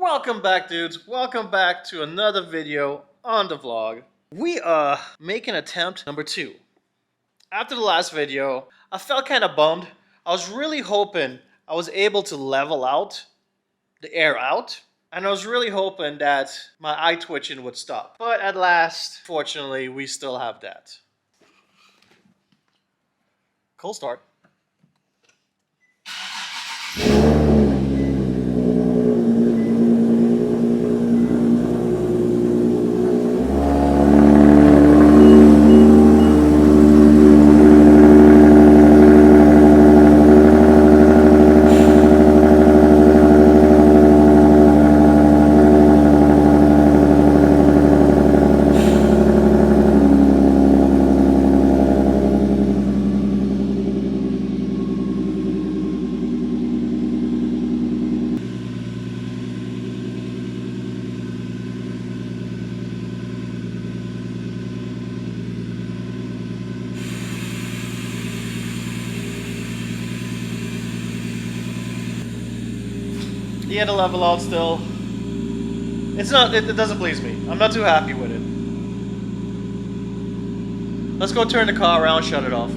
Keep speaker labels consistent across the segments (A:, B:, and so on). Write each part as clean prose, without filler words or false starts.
A: Welcome back, dudes. Welcome back to another video on the vlog. We are making attempt number 2. After the last video, I felt kind of bummed. I was really hoping I was able to level out the air out. And I was really hoping that my eye twitching would stop. But at last, fortunately, we still have that. Cold start. He had to level out still. It doesn't please me. I'm not too happy with it. Let's go turn the car around, shut it off.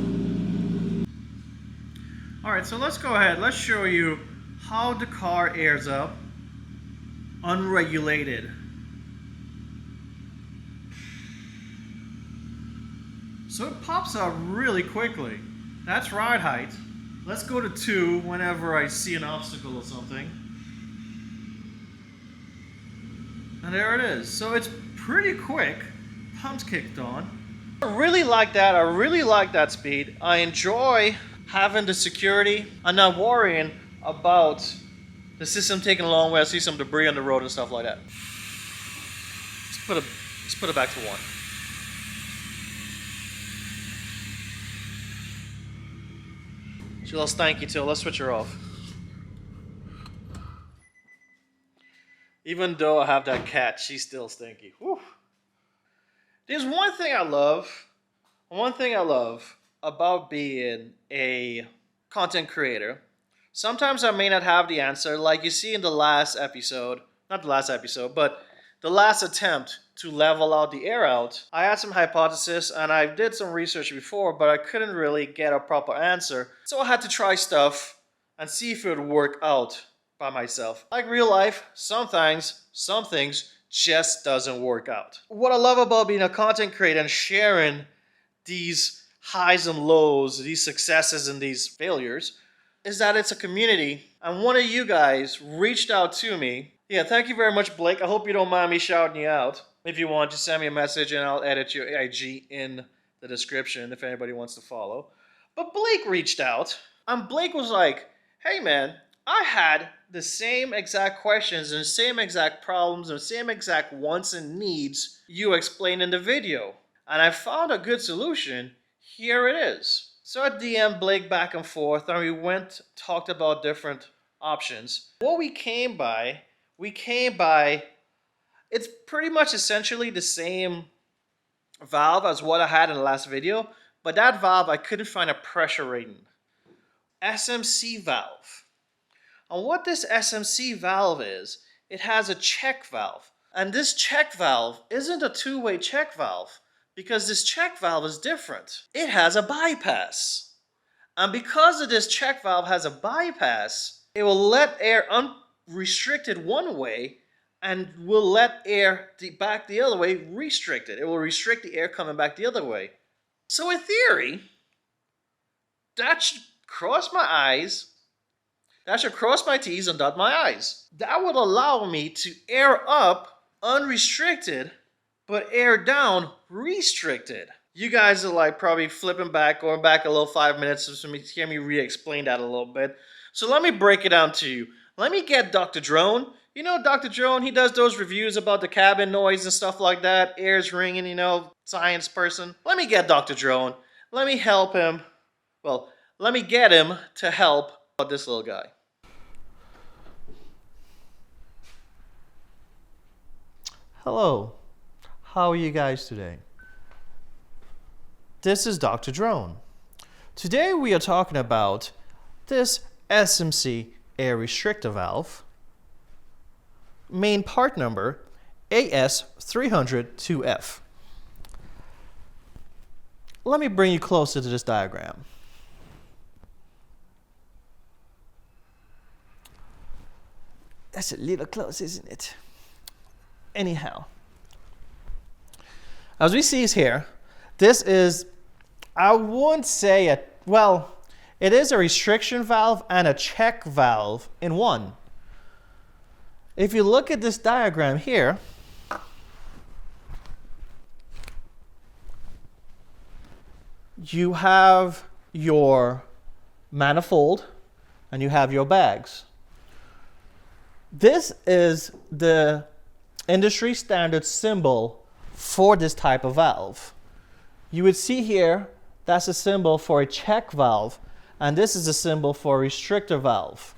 A: Alright, so let's go ahead. Let's show you how the car airs up unregulated. So it pops out really quickly. That's ride height. Let's go to 2 whenever I see an obstacle or something. And there it is. So it's pretty quick. Pumps kicked on. I really like that. I really like that speed. I enjoy having the security and not worrying about the system taking a long way. I see some debris on the road and stuff like that. Let's put it back to 1. She's a little stanky too. Let's switch her off. Even though I have that cat, she's still stinky. Whew. There's one thing I love about being a content creator. Sometimes I may not have the answer, like you see in the last episode, not the last episode, but the last attempt to level out the air out. I had some hypothesis and I did some research before, but I couldn't really get a proper answer. So I had to try stuff and see if it would work out by myself. Like real life, sometimes some things just doesn't work out. What I love about being a content creator and sharing these highs and lows, these successes and these failures, is that it's a community. And one of you guys reached out to me. Yeah, thank you very much, Blake. I hope you don't mind me shouting you out. If you want, just send me a message and I'll edit your IG in the description if anybody wants to follow. But Blake reached out and Blake was like, hey man, I had the same exact questions and same exact problems and same exact wants and needs you explained in the video. And I found a good solution. Here it is. So I DM'd Blake back and forth and we talked about different options. What we came by, it's pretty much essentially the same valve as what I had in the last video, but that valve I couldn't find a pressure rating. SMC valve. And what this SMC valve is, it has a check valve. And this check valve isn't a two-way check valve because this check valve is different. It has a bypass. And because of this check valve has a bypass, it will let air unrestricted one way and will let air back the other way restricted. It will restrict the air coming back the other way. So in theory, that should cross my eyes. That should cross my T's and dot my I's. That would allow me to air up unrestricted, but air down restricted. You guys are like probably flipping back, going back a little 5 minutes to hear me re-explain that a little bit. So let me break it down to you. Let me get Dr. Drone. You know Dr. Drone, he does those reviews about the cabin noise and stuff like that. Air's ringing, you know, science person. Let me get Dr. Drone. Let me help him. Well, let me get him to help this little guy. Hello, how are you guys today? This is Dr. Drone. Today we are talking about this SMC air restrictor valve main part number AS302F. Let me bring you closer to this diagram. That's a little close, isn't it? Anyhow, as we see here, this is, I wouldn't say well, it is a restriction valve and a check valve in one. If you look at this diagram here, you have your manifold and you have your bags. This is the industry standard symbol for this type of valve. You would see here, that's a symbol for a check valve, and this is a symbol for a restrictor valve.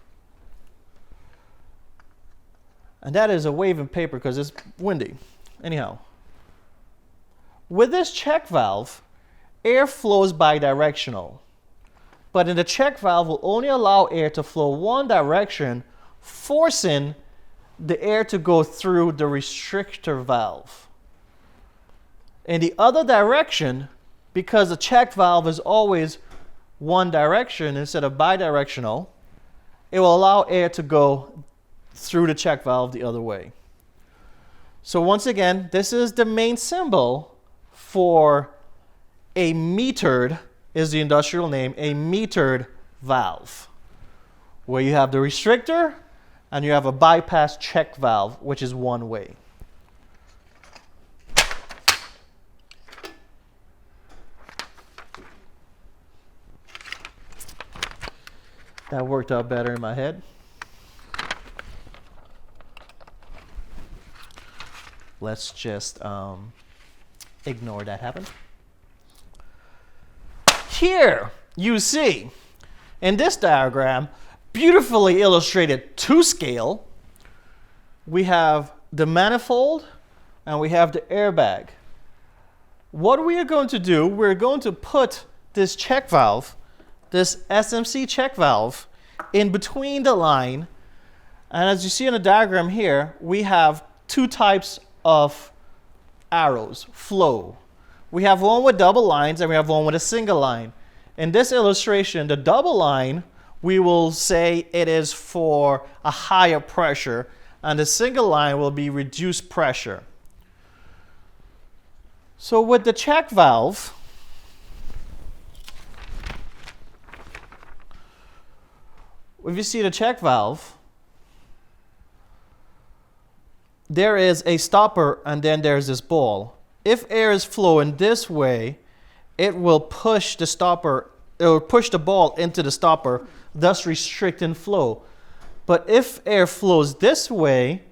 A: And that is a waving paper because it's windy. Anyhow, with this check valve, air flows bidirectional. But in the check valve will only allow air to flow one direction, forcing the air to go through the restrictor valve. In the other direction, because the check valve is always one direction instead of bidirectional, it will allow air to go through the check valve the other way. So once again, this is the main symbol for a metered, is the industrial name, a metered valve, where you have the restrictor and you have a bypass check valve, which is one way. That worked out better in my head. Let's just ignore that happened. Here you see, in this diagram, beautifully illustrated to scale, we have the manifold and we have the airbag. What we are going to do, we're going to put this check valve, this SMC check valve, in between the line. And as you see in the diagram here, we have two types of arrows, flow. We have one with double lines and we have one with a single line. In this illustration, the double line, we will say it is for a higher pressure, and the single line will be reduced pressure. So with the check valve, if you see the check valve, there is a stopper and then there's this ball. If air is flowing this way, it will push the stopper, it will push the ball into the stopper, thus restricting flow. But if air flows this way,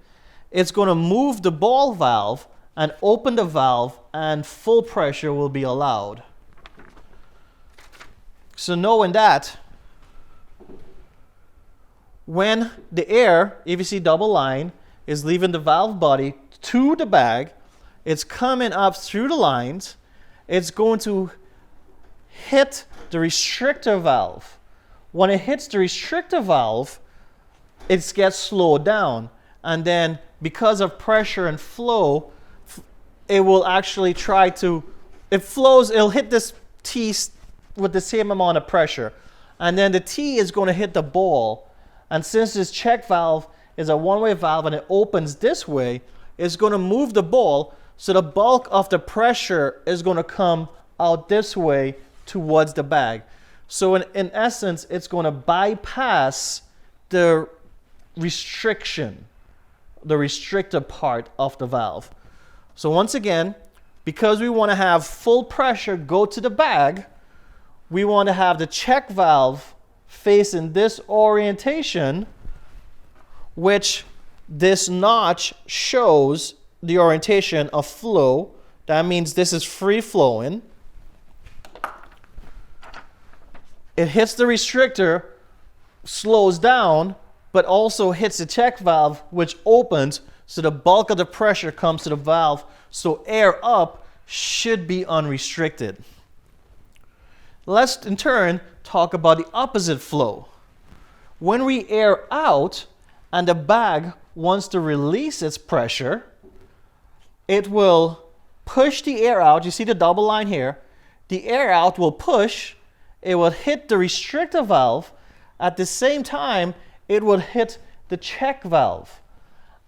A: it's going to move the ball valve and open the valve, and full pressure will be allowed. So knowing that, when the air, if you see double line, is leaving the valve body to the bag, it's coming up through the lines, it's going to hit the restrictor valve. When it hits the restrictor valve, it gets slowed down. And then because of pressure and flow, it will actually try to, it flows, it'll hit this T with the same amount of pressure. And then the T is going to hit the ball. And since this check valve is a one-way valve and it opens this way, it's going to move the ball, so the bulk of the pressure is going to come out this way towards the bag. So in essence, it's going to bypass the restriction, the restrictor part of the valve. So once again, because we want to have full pressure go to the bag, we want to have the check valve facing this orientation, which this notch shows the orientation of flow. That means this is free flowing. It hits the restrictor, slows down, but also hits the check valve, which opens, so the bulk of the pressure comes to the valve, so air up should be unrestricted. Let's in turn talk about the opposite flow. When we air out and the bag wants to release its pressure, it will push the air out. You see the double line here? The air out will push, it will hit the restrictor valve. At the same time, it would hit the check valve.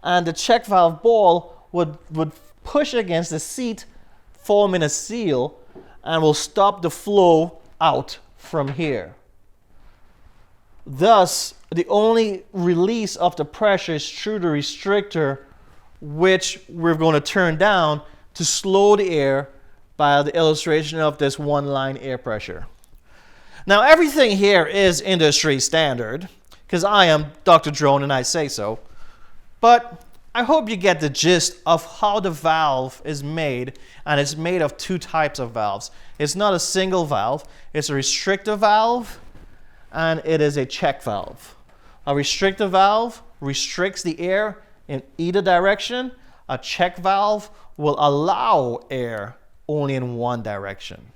A: And the check valve ball would push against the seat, forming a seal, and will stop the flow out from here. Thus, the only release of the pressure is through the restrictor, which we're going to turn down to slow the air by the illustration of this one-line air pressure. Now, everything here is industry standard, because I am Dr. Drone and I say so. But I hope you get the gist of how the valve is made, and it's made of two types of valves. It's not a single valve, it's a restrictor valve, and it is a check valve. A restrictor valve restricts the air in either direction. A check valve will allow air only in one direction.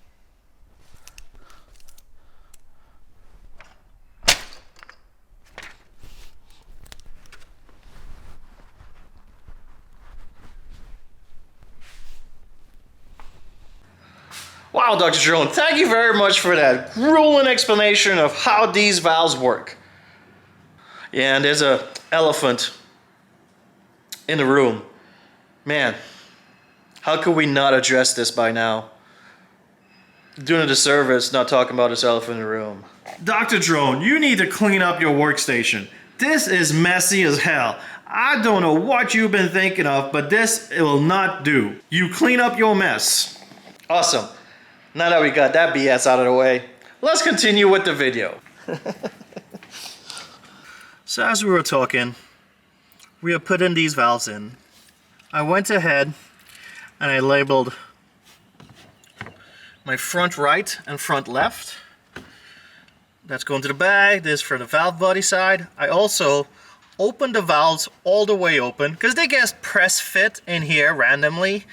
A: Wow, Dr. Drone, thank you very much for that grueling explanation of how these valves work. Yeah, and there's an elephant in the room. Man, how could we not address this by now? Doing a disservice not talking about this elephant in the room. Dr. Drone, you need to clean up your workstation. This is messy as hell. I don't know what you've been thinking of, but this will not do. You clean up your mess. Awesome. Now that we got that BS out of the way, let's continue with the video. So as we were talking, we are putting these valves in. I went ahead and I labeled my front right and front left. That's going to the bag. This for the valve body side. I also opened the valves all the way open because they get press fit in here randomly,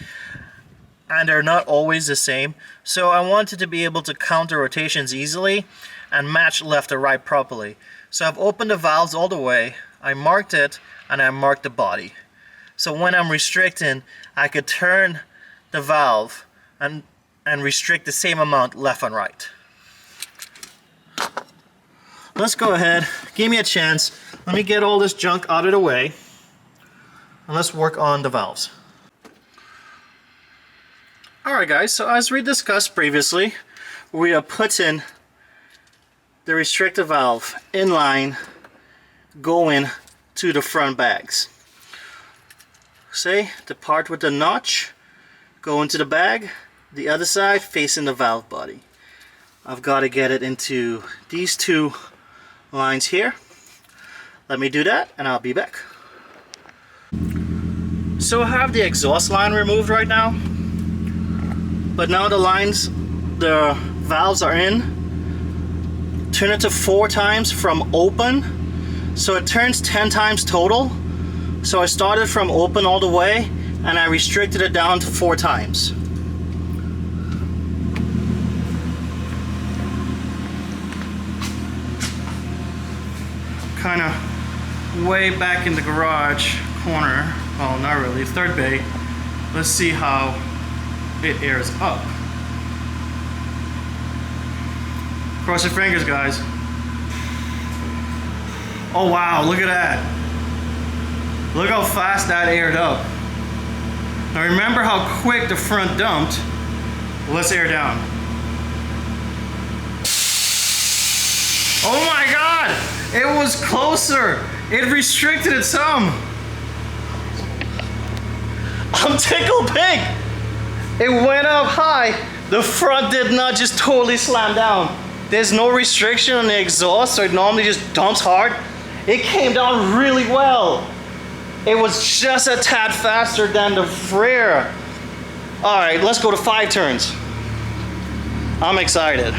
A: and they're not always the same. So I wanted to be able to count the rotations easily and match left or right properly. So I've opened the valves all the way, I marked it, and I marked the body. So when I'm restricting, I could turn the valve and restrict the same amount left and right. Let's go ahead, give me a chance. Let me get all this junk out of the way, and let's work on the valves. Alright guys, so as we discussed previously, we are putting the restrictor valve in line going to the front bags. See, the part with the notch go into the bag, the other side facing the valve body. I've got to get it into these two lines here. Let me do that and I'll be back. So I have the exhaust line removed right now. But now the valves are in. Turn it to 4 times from open. So it turns 10 times total. So I started from open all the way and I restricted it down to 4 times. Kind of way back in the garage corner. Well, not really, third bay. Let's see how it airs up. Cross your fingers, guys. Oh wow, look at that. Look how fast that aired up. Now remember how quick the front dumped. Let's air down. Oh my god! It was closer! It restricted it some! I'm tickled pink! It went up high. The front did not just totally slam down. There's no restriction on the exhaust, so it normally just dumps hard. It came down really well. It was just a tad faster than the rear. All right, let's go to 5 turns. I'm excited.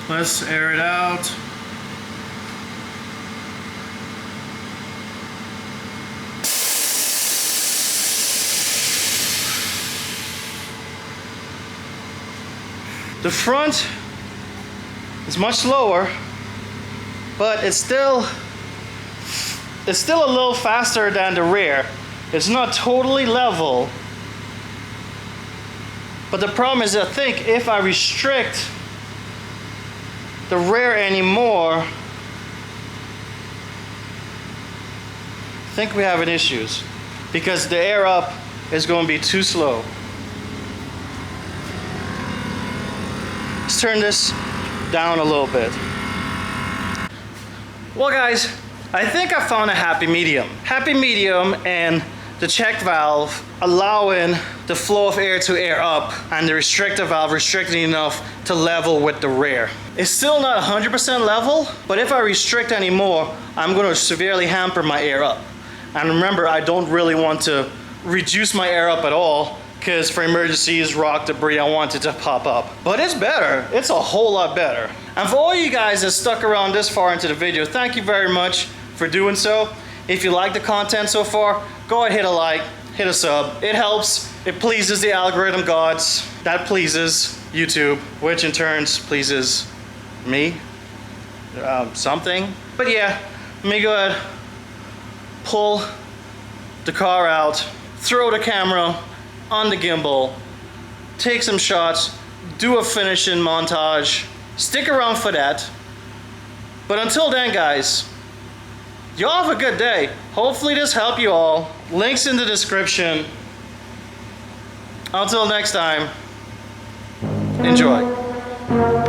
A: Let's air it out. The front It's much slower, but it's still a little faster than the rear. It's not totally level. But the problem is, I think if I restrict the rear anymore, I think we have an issue, because the air up is going to be too slow. Let's turn this down a little bit. Well guys, I think I found a happy medium. Happy medium and the check valve allowing the flow of air to air up, and the restrictor valve restricting enough to level with the rear. It's still not 100% level, but if I restrict anymore, I'm going to severely hamper my air up. And remember, I don't really want to reduce my air up at all, because for emergencies, rock, debris, I want it to pop up. But it's better. It's a whole lot better. And for all you guys that stuck around this far into the video, thank you very much for doing so. If you like the content so far, go ahead, hit a like, hit a sub. It helps. It pleases the algorithm gods. That pleases YouTube, which in turn pleases me. Something. But yeah, let me go ahead, pull the car out, throw the camera on the gimbal, take some shots, do a finishing montage. Stick around for that. But until then, guys, y'all have a good day. Hopefully this helped you all. Links in the description. Until next time, enjoy.